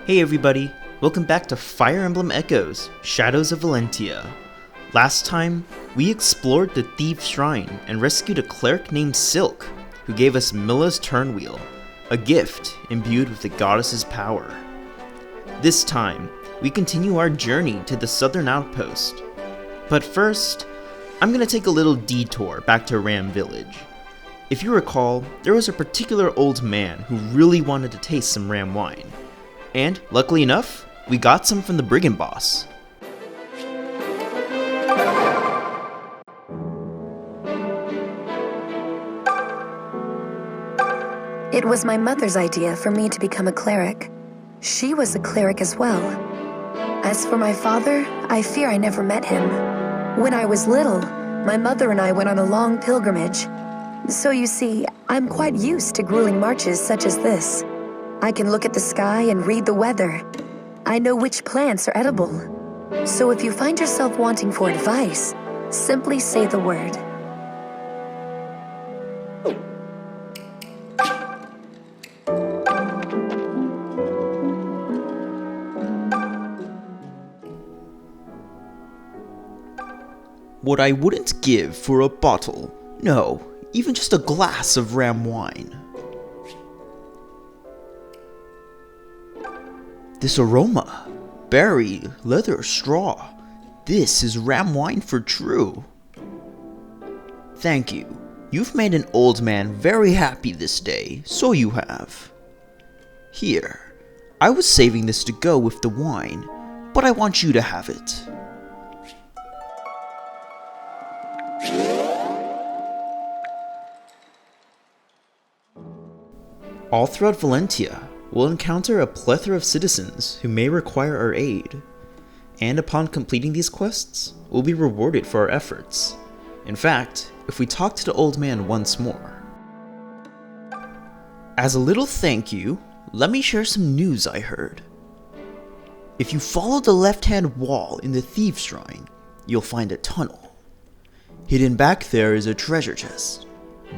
Hey everybody, welcome back to Fire Emblem Echoes, Shadows of Valentia. Last time, we explored the Thieves' Shrine and rescued a cleric named Silk, who gave us Milla's Turnwheel, a gift imbued with the goddess's power. This time, we continue our journey to the southern outpost. But first, I'm gonna take a little detour back to Ram Village. If you recall, there was a particular old man who really wanted to taste some Ram wine. And, luckily enough, we got some from the Brigand boss. It was my mother's idea for me to become a cleric. She was a cleric as well. As for my father, I fear I never met him. When I was little, my mother and I went on a long pilgrimage. So you see, I'm quite used to grueling marches such as this. I can look at the sky and read the weather. I know which plants are edible. So if you find yourself wanting for advice, simply say the word. What I wouldn't give for a bottle, no, even just a glass of Ram wine. This aroma, berry, leather, straw, this is Ram wine for true. Thank you. You've made an old man very happy this day, so you have. Here, I was saving this to go with the wine, but I want you to have it. All throughout Valentia, we'll encounter a plethora of citizens who may require our aid, and upon completing these quests, we'll be rewarded for our efforts. In fact, if we talk to the old man once more. As a little thank you, let me share some news I heard. If you follow the left-hand wall in the Thieves' Shrine, you'll find a tunnel. Hidden back there is a treasure chest,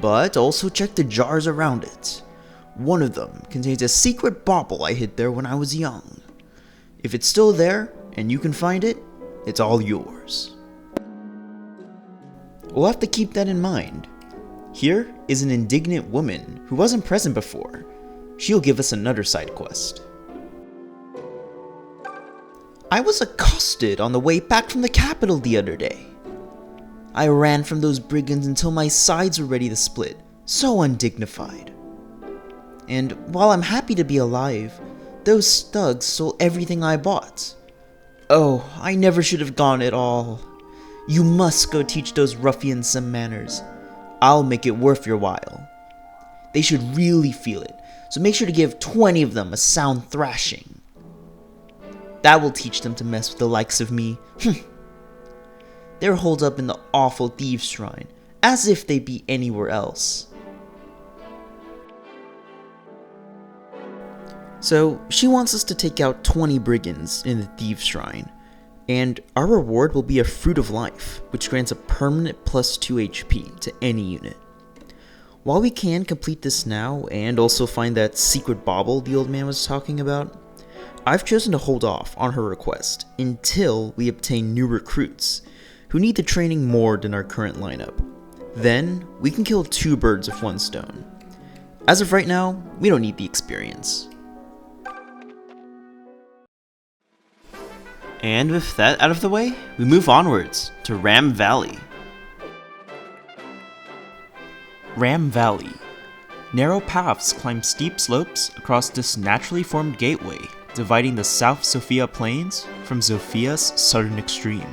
but also check the jars around it. One of them contains a secret bauble I hid there when I was young. If it's still there, and you can find it, it's all yours. We'll have to keep that in mind. Here is an indignant woman who wasn't present before. She'll give us another side quest. I was accosted on the way back from the capital the other day. I ran from those brigands until my sides were ready to split, so undignified. And while I'm happy to be alive, those thugs stole everything I bought. Oh, I never should have gone at all. You must go teach those ruffians some manners. I'll make it worth your while. They should really feel it, so make sure to give 20 of them a sound thrashing. That will teach them to mess with the likes of me. They're holed up in the awful Thieves' Shrine, as if they'd be anywhere else. So, she wants us to take out 20 brigands in the Thieves' Shrine, and our reward will be a Fruit of Life, which grants a permanent plus 2 HP to any unit. While we can complete this now, and also find that secret bauble the old man was talking about, I've chosen to hold off on her request until we obtain new recruits, who need the training more than our current lineup. Then, we can kill 2 birds with 1 stone. As of right now, we don't need the experience. And with that out of the way, we move onwards to Ram Valley. Ram Valley. Narrow paths climb steep slopes across this naturally formed gateway, dividing the South Sophia Plains from Sophia's southern extreme.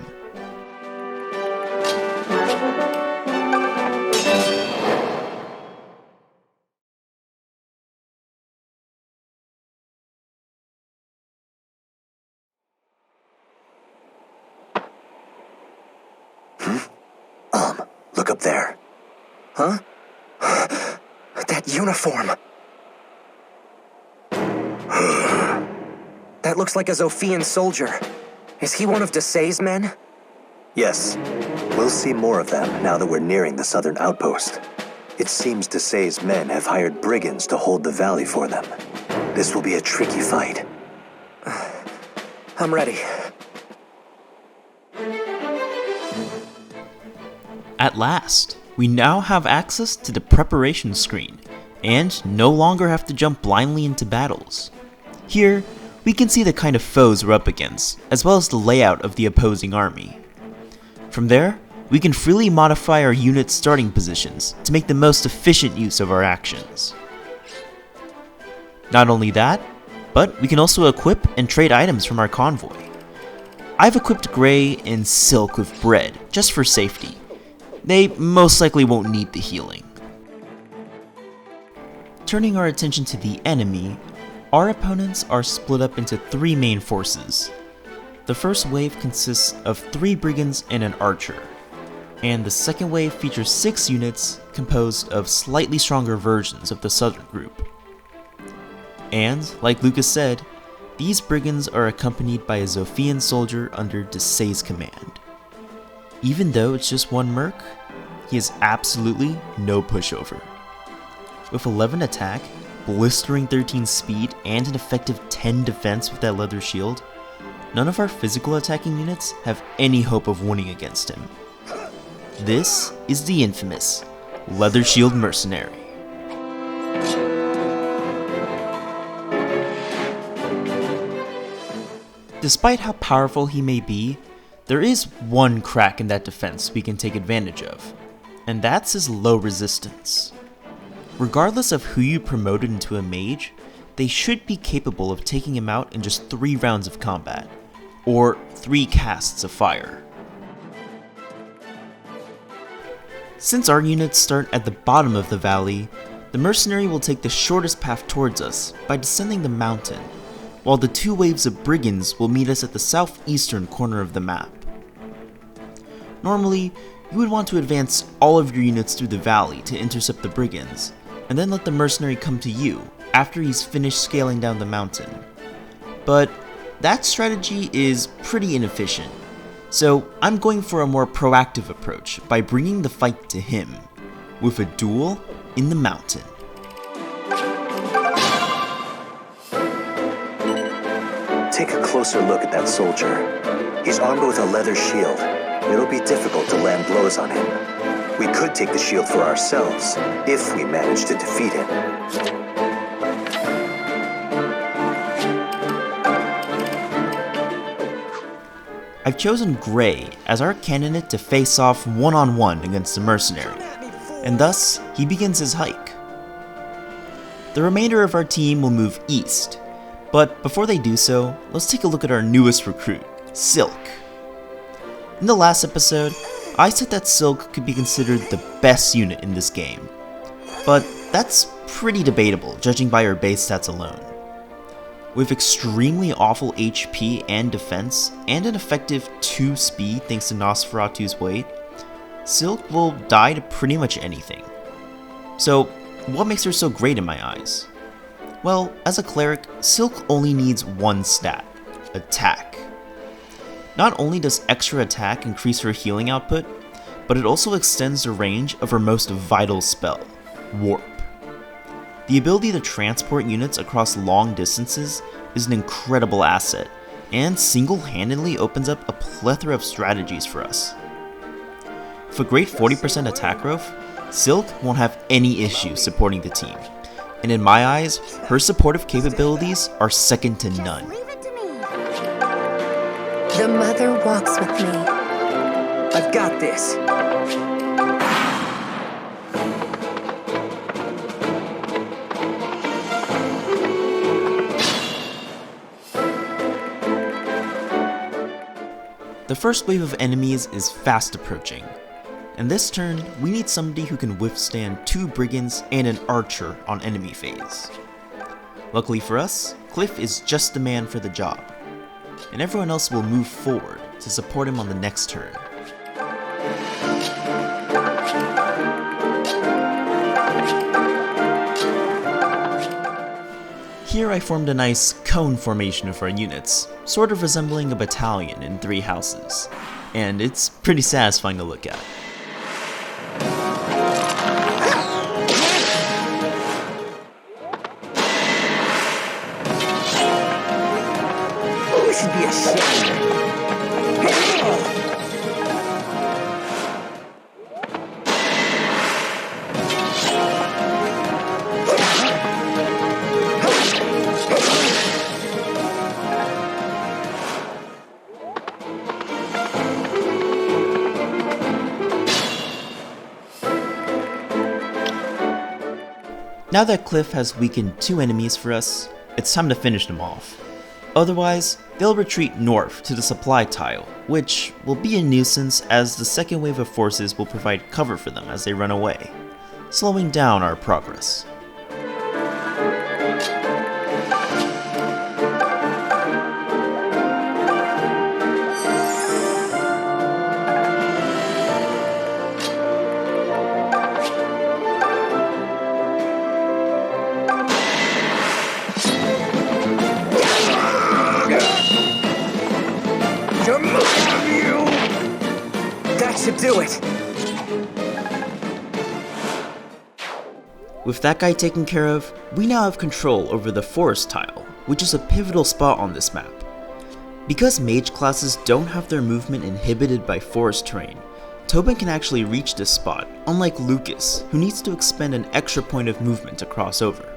Look up there. Huh? That uniform! That looks like a Zophian soldier. Is he one of Desai's men? Yes. We'll see more of them now that we're nearing the southern outpost. It seems Desai's men have hired brigands to hold the valley for them. This will be a tricky fight. I'm ready. At last, we now have access to the preparation screen, and no longer have to jump blindly into battles. Here, we can see the kind of foes we're up against, as well as the layout of the opposing army. From there, we can freely modify our unit's starting positions to make the most efficient use of our actions. Not only that, but we can also equip and trade items from our convoy. I've equipped Gray and Silk with bread, just for safety. They most likely won't need the healing. Turning our attention to the enemy, our opponents are split up into 3 main forces. The first wave consists of 3 Brigands and an archer, and the second wave features 6 units composed of slightly stronger versions of the southern group. And, like Lucas said, these Brigands are accompanied by a Zophian soldier under Desay's command. Even though it's just 1 merc, he is absolutely no pushover. With 11 attack, blistering 13 speed, and an effective 10 defense with that leather shield, none of our physical attacking units have any hope of winning against him. This is the infamous Leather Shield Mercenary. Despite how powerful he may be, there is one crack in that defense we can take advantage of, and that's his low resistance. Regardless of who you promoted into a mage, they should be capable of taking him out in just 3 rounds of combat, or 3 casts of fire. Since our units start at the bottom of the valley, the mercenary will take the shortest path towards us by descending the mountain, while the 2 waves of brigands will meet us at the southeastern corner of the map. Normally, you would want to advance all of your units through the valley to intercept the brigands, and then let the mercenary come to you after he's finished scaling down the mountain. But that strategy is pretty inefficient, so I'm going for a more proactive approach by bringing the fight to him, with a duel in the mountain. Take a closer look at that soldier. He's armed with a leather shield. It'll be difficult to land blows on him. We could take the shield for ourselves, if we manage to defeat him. I've chosen Gray as our candidate to face off one-on-one against the mercenary, and thus he begins his hike. The remainder of our team will move east, but before they do so, let's take a look at our newest recruit, Silk. In the last episode, I said that Silk could be considered the best unit in this game, but that's pretty debatable judging by her base stats alone. With extremely awful HP and defense, and an effective 2 speed thanks to Nosferatu's weight, Silk will die to pretty much anything. So, what makes her so great in my eyes? Well, as a cleric, Silk only needs 1 stat, attack. Not only does extra attack increase her healing output, but it also extends the range of her most vital spell, Warp. The ability to transport units across long distances is an incredible asset, and single-handedly opens up a plethora of strategies for us. With a great 40% attack growth, Silk won't have any issue supporting the team, and in my eyes, her supportive capabilities are second to none. The mother walks with me. I've got this. The first wave of enemies is fast approaching, and this turn we need somebody who can withstand 2 brigands and an archer on enemy phase. Luckily for us, Cliff is just the man for the job, and everyone else will move forward to support him on the next turn. Here I formed a nice cone formation of our units, sort of resembling a battalion in 3 houses, and it's pretty satisfying to look at. should be ashamed. Now that Cliff has weakened 2 enemies for us, it's time to finish them off. Otherwise, they'll retreat north to the supply tile, which will be a nuisance as the second wave of forces will provide cover for them as they run away, slowing down our progress. That should do it. With that guy taken care of, we now have control over the forest tile, which is a pivotal spot on this map. Because mage classes don't have their movement inhibited by forest terrain, Tobin can actually reach this spot, unlike Lucas, who needs to expend an extra point of movement to cross over.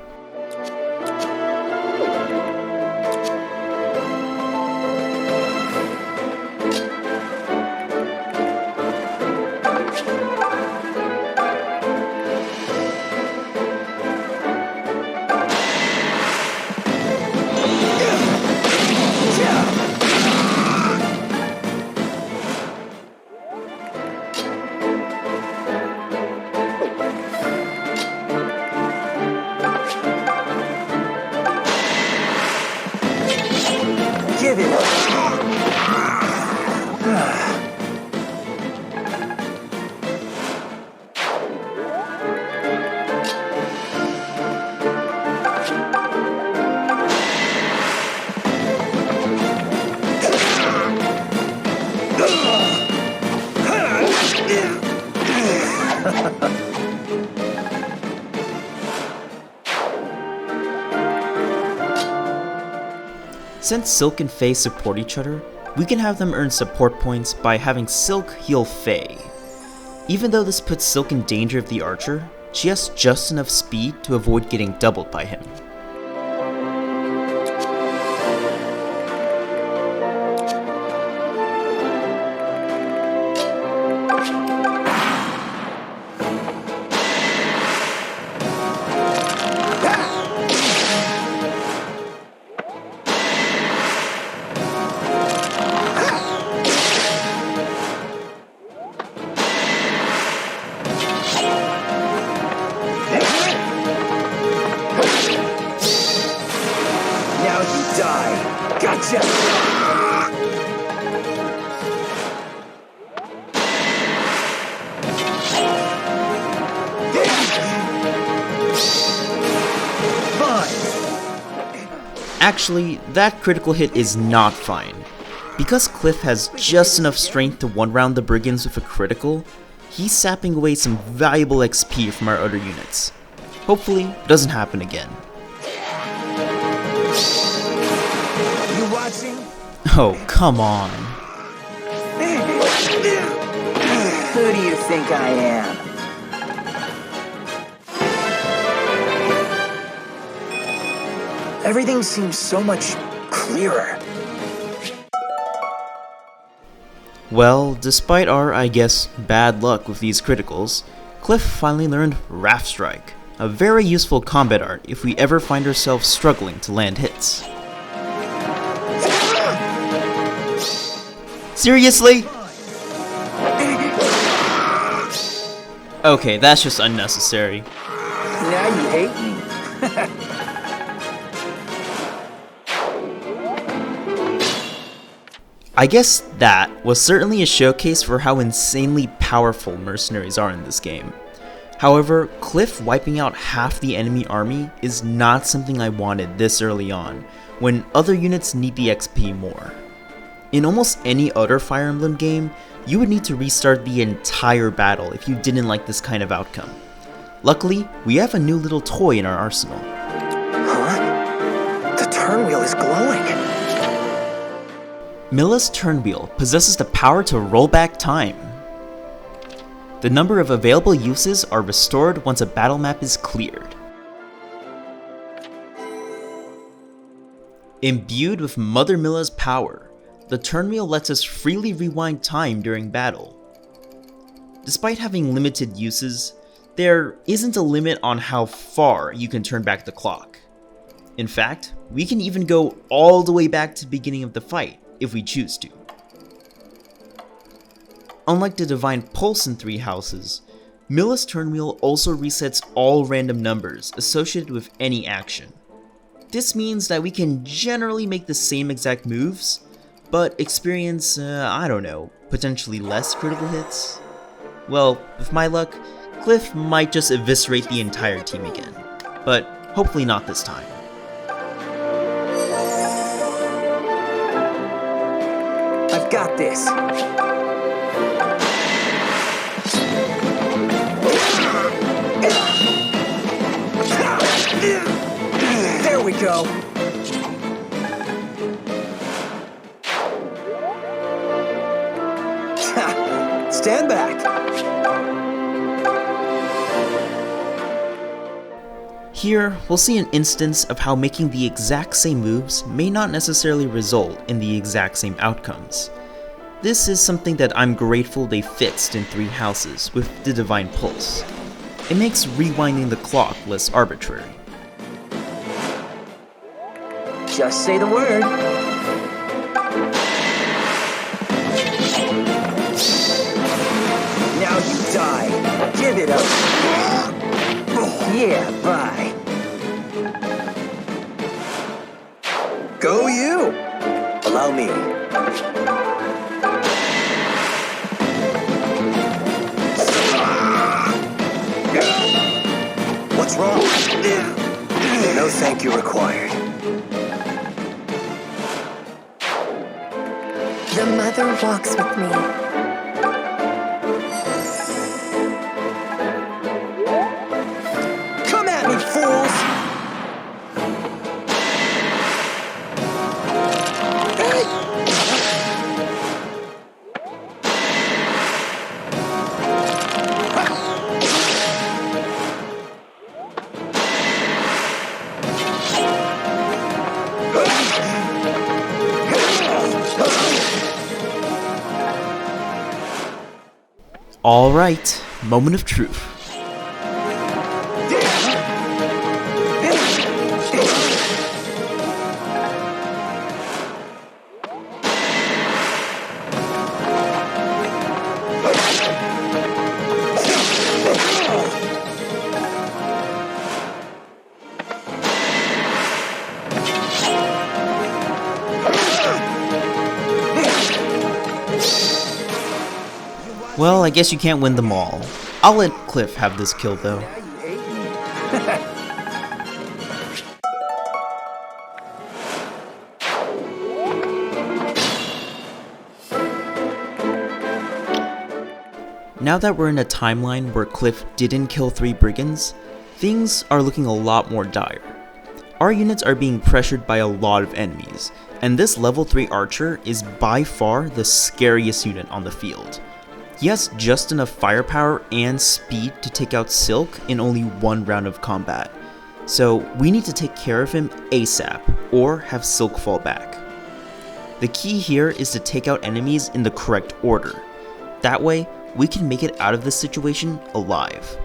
Give it up. Since Silk and Faye support each other, we can have them earn support points by having Silk heal Faye. Even though this puts Silk in danger of the archer, she has just enough speed to avoid getting doubled by him. Now you die. Gotcha! Actually, that critical hit is not fine. Because Cliff has just enough strength to one-round the Brigands with a critical, he's sapping away some valuable XP from our other units. Hopefully, it doesn't happen again. You watching? Oh, come on. Who do you think I am? Everything seems so much clearer. Well, despite our, I guess, bad luck with these criticals, Cliff finally learned Wrath Strike, a very useful combat art if we ever find ourselves struggling to land hits. Seriously? Okay, that's just unnecessary. Now you hate me. I guess that was certainly a showcase for how insanely powerful mercenaries are in this game. However, Cliff wiping out half the enemy army is not something I wanted this early on, when other units need the XP more. In almost any other Fire Emblem game, you would need to restart the entire battle if you didn't like this kind of outcome. Luckily, we have a new little toy in our arsenal. Huh? The Turnwheel is glowing. Milla's Turnwheel possesses the power to roll back time. The number of available uses are restored once a battle map is cleared. Imbued with Mother Milla's power, the Turnwheel lets us freely rewind time during battle. Despite having limited uses, there isn't a limit on how far you can turn back the clock. In fact, we can even go all the way back to the beginning of the fight if we choose to. Unlike the Divine Pulse in 3 houses, Milla's Turnwheel also resets all random numbers associated with any action. This means that we can generally make the same exact moves, but experience, potentially less critical hits. Well, with my luck, Cliff might just eviscerate the entire team again, but hopefully not this time. I've got this. There we go. Stand back. Here, we'll see an instance of how making the exact same moves may not necessarily result in the exact same outcomes. This is something that I'm grateful they fixed in 3 houses with the Divine Pulse. It makes rewinding the clock less arbitrary. Just say the word. Now you die. Give it up. Yeah, bye. Go you! Allow me. What's wrong? No thank you required. The mother walks with me. Come at me, fools! Alright, moment of truth. Well, I guess you can't win them all. I'll let Cliff have this kill though. Now that we're in a timeline where Cliff didn't kill 3 Brigands, things are looking a lot more dire. Our units are being pressured by a lot of enemies, and this level 3 archer is by far the scariest unit on the field. He has just enough firepower and speed to take out Silk in only 1 round of combat, so we need to take care of him ASAP or have Silk fall back. The key here is to take out enemies in the correct order. That way, we can make it out of this situation alive.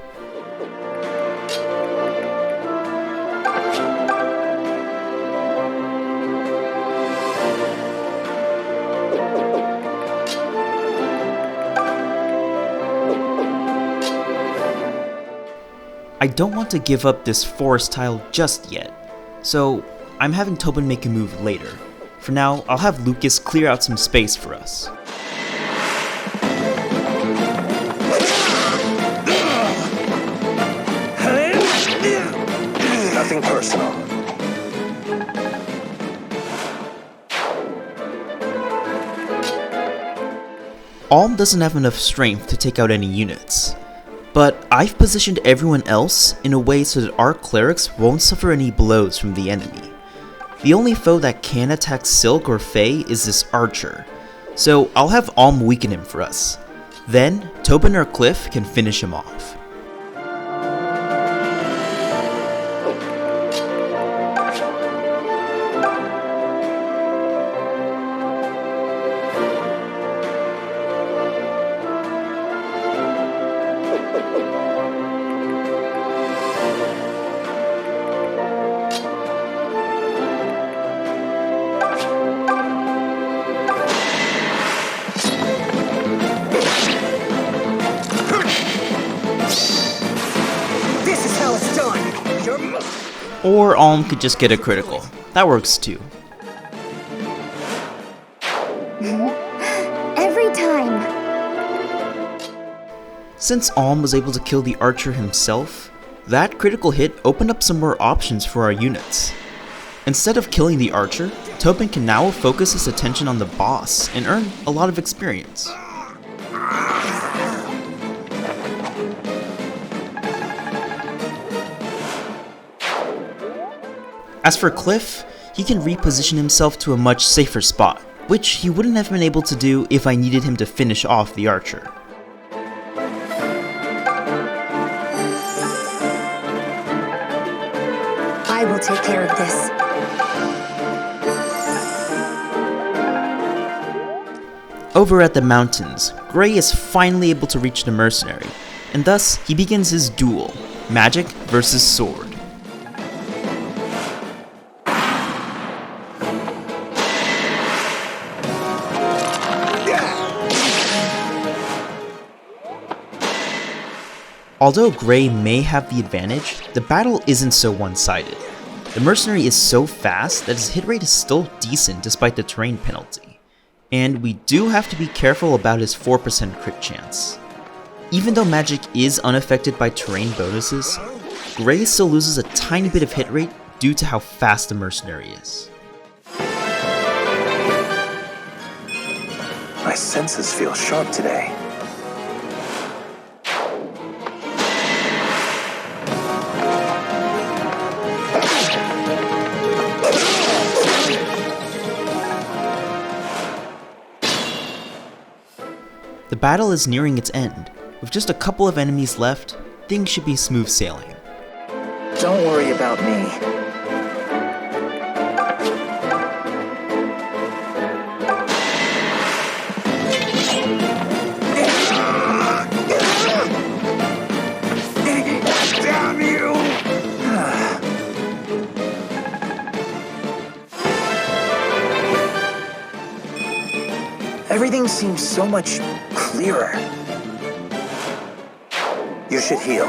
I don't want to give up this forest tile just yet, so I'm having Tobin make a move later. For now, I'll have Lucas clear out some space for us. Nothing personal. Alm doesn't have enough strength to take out any units, but I've positioned everyone else in a way so that our clerics won't suffer any blows from the enemy. the only foe that can attack Silk or Faye is this archer, so I'll have Alm weaken him for us. Then, Tobin or Cliff can finish him off. Or Alm could just get a critical. That works too. Every time. Since Alm was able to kill the archer himself, that critical hit opened up some more options for our units. Instead of killing the archer, Tobin can now focus his attention on the boss and earn a lot of experience. As for Cliff, he can reposition himself to a much safer spot, which he wouldn't have been able to do if I needed him to finish off the archer. I will take care of this. Over at the mountains, Gray is finally able to reach the mercenary, and thus he begins his duel, magic versus sword. Although Gray may have the advantage, the battle isn't so one-sided. The mercenary is so fast that his hit rate is still decent despite the terrain penalty, and we do have to be careful about his 4% crit chance. Even though magic is unaffected by terrain bonuses, Gray still loses a tiny bit of hit rate due to how fast the mercenary is. My senses feel sharp today. The battle is nearing its end. With just a couple of enemies left, things should be smooth sailing. Don't worry about me. Damn you! Everything seems so much clearer. You should heal.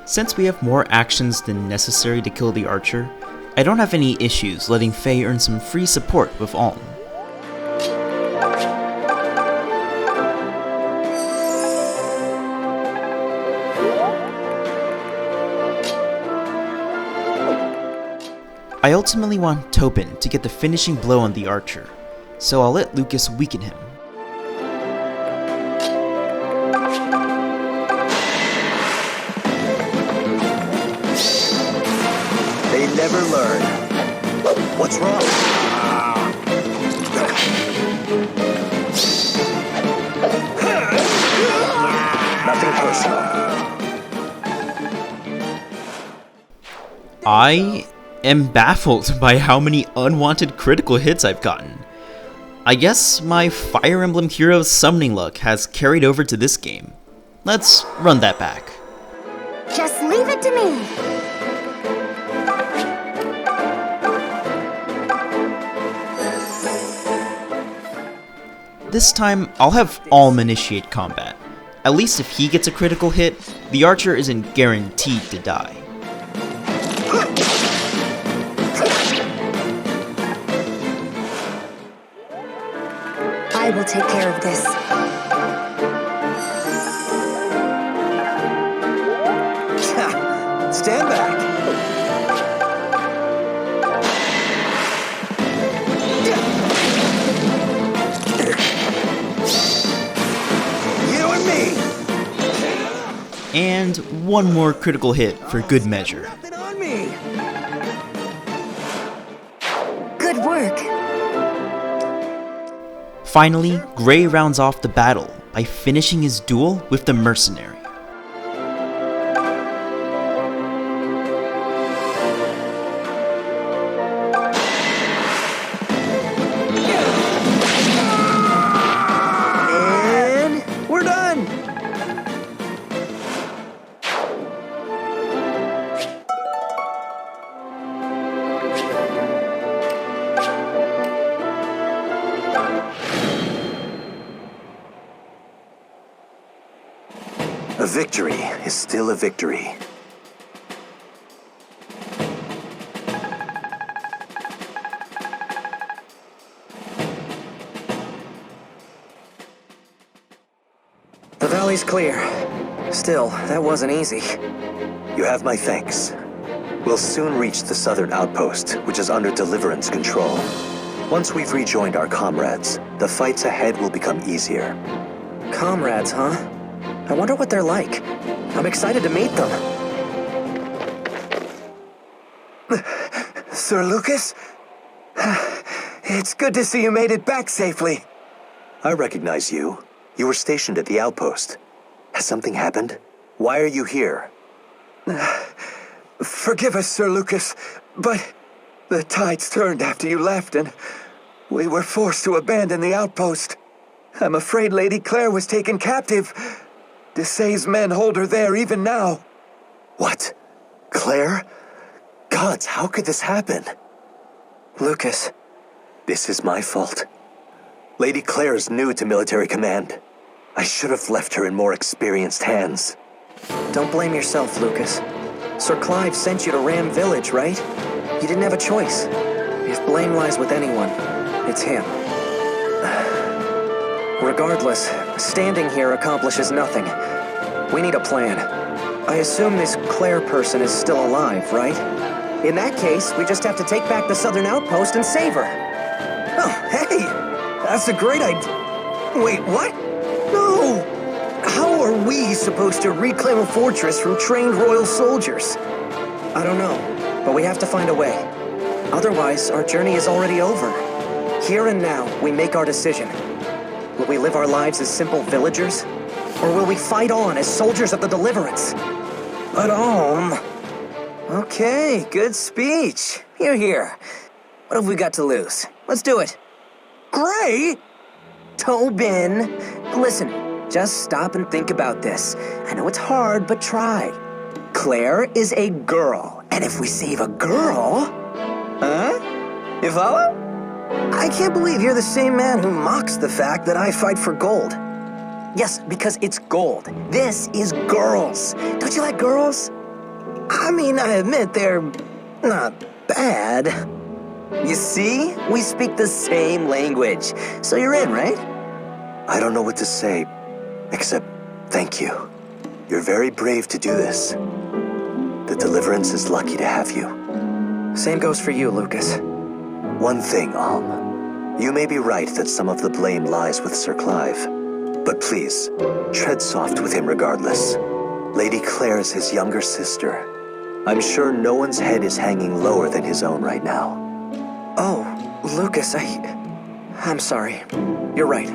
Since we have more actions than necessary to kill the archer, I don't have any issues letting Faye earn some free support with Alm. I ultimately want Tobin to get the finishing blow on the archer, so I'll let Lucas weaken him. They never learn. What's wrong? Nothing personal. I am baffled by how many unwanted critical hits I've gotten. I guess my Fire Emblem Heroes summoning luck has carried over to this game. Let's run that back. Just leave it to me. This time, I'll have Alm initiate combat. At least if he gets a critical hit, the archer isn't guaranteed to die. I will take care of this. Stand back. You and me. And one more critical hit for good measure. Nothing on me! Good work. Finally, Gray rounds off the battle by finishing his duel with the mercenary. And we're done! A victory is still a victory. The valley's clear. Still, that wasn't easy. You have my thanks. We'll soon reach the southern outpost, which is under Deliverance control. Once we've rejoined our comrades, the fights ahead will become easier. Comrades, huh? I wonder what they're like. I'm excited to meet them. Sir Lucas? It's good to see you made it back safely. I recognize you. You were stationed at the outpost. Has something happened? Why are you here? Forgive us, Sir Lucas, but the tides turned after you left, and we were forced to abandon the outpost. I'm afraid Lady Claire was taken captive. Desay's men hold her there even now. What? Claire? Gods, how could this happen? Lucas. This is my fault. Lady Claire is new to military command. I should have left her in more experienced hands. Don't blame yourself, Lucas. Sir Clive sent you to Ram Village, right? You didn't have a choice. If blame lies with anyone, it's him. Regardless, standing here accomplishes nothing. We need a plan. I assume this Claire person is still alive, right? In that case, we just have to take back the southern outpost and save her. Oh, hey! That's a great idea. Wait, what? No! How are we supposed to reclaim a fortress from trained royal soldiers? I don't know, but we have to find a way. Otherwise, our journey is already over. Here and now, we make our decision. Will we live our lives as simple villagers? Or will we fight on as soldiers of the Deliverance? But okay, good speech. Here. What have we got to lose? Let's do it. Gray? Tobin, listen, just stop and think about this. I know it's hard, but try. Claire is a girl, and if we save a girl... Huh? You follow? I can't believe you're the same man who mocks the fact that I fight for gold. Yes, because it's gold. This is girls. Don't you like girls? I mean, I admit they're not bad. You see? We speak the same language. So you're in, right? I don't know what to say, except thank you. You're very brave to do this. The Deliverance is lucky to have you. Same goes for you, Lucas. One thing, you may be right that some of the blame lies with Sir Clive. But please, tread soft with him regardless. Lady Claire is his younger sister. I'm sure no one's head is hanging lower than his own right now. Oh, Lucas, I'm sorry. You're right.